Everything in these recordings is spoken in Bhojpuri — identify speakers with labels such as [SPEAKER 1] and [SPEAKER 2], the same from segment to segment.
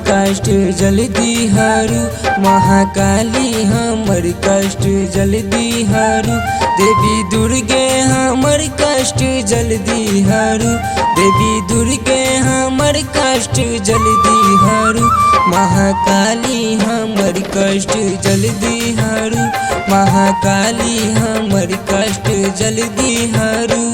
[SPEAKER 1] कष्ट जल्दी हरू, महाकाली हमर कष्ट जल्दी हरू, देवी दुर्गे हमर कष्ट जल्दी हरू, देवी दुर्गे हमर कष्ट जल्दी हरू, महाकाली हमर कष्ट जल्दी हरू, महाकाली हमर कष्ट जल्दी हरू।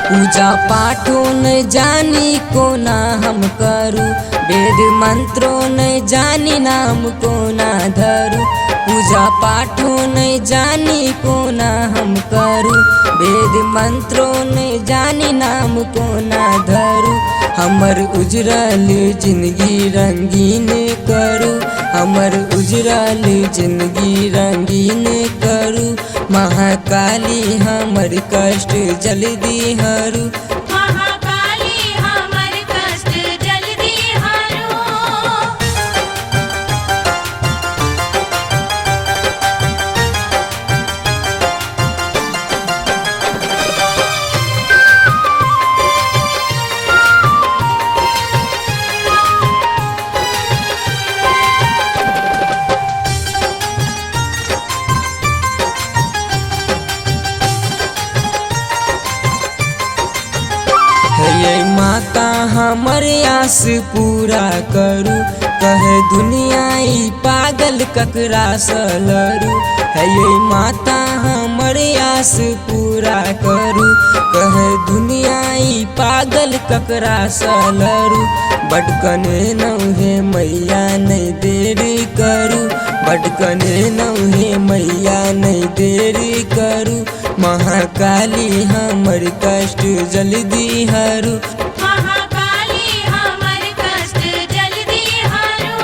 [SPEAKER 1] पूजा पाठों न जानी को ना हम करूँ, वेद मंत्रों न जानी नाम को ना धरूँ, पूजा पाठों न जानी को ना हम करूँ, वेद मंत्रों न जानी नाम को ना धरूँ, हमर उजरल जिंदगी रंगीन करूँ, हमर उजरल जिंदगी रंगीन करूँ, महाकाली हमर कष्ट जल्दी हरू,
[SPEAKER 2] महाकाली हमर कष्ट जल्दी हरू।
[SPEAKER 1] हे माता हमर आस पूरा करू, कहे दुनिया ई पागल ककरा से लड़ू, हे माता हमर आस पूरा करू, कहे दुनिया ई पागल ककरा से लड़ू, बटकने नौहे मैया नहीं देरी करू, बटकने नौहे मैया नहीं देरी करू, महाकाली हमर कष्ट जल्दी हरू,
[SPEAKER 2] महाकाली हमर कष्ट जल्दी हरू।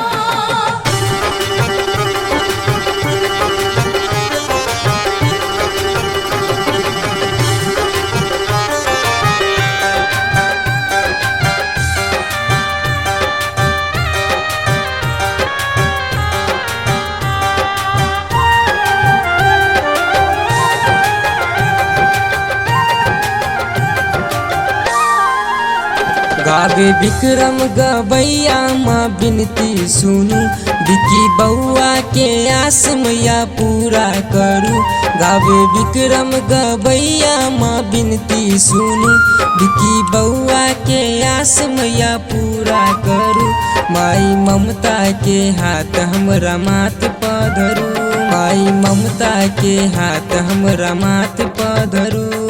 [SPEAKER 1] गावे विक्रम गवैया माँ बिनती सुनू, बिकी बउआ के आस मैया पूरा करू, गावे विक्रम गवैया माँ बिनती सुनू, बिकी बउआ के आस मैया पूरा करू, माई ममता के हाथ हमरा माथ पधरू, माई ममता के हाथ हमरा माथ पधरू।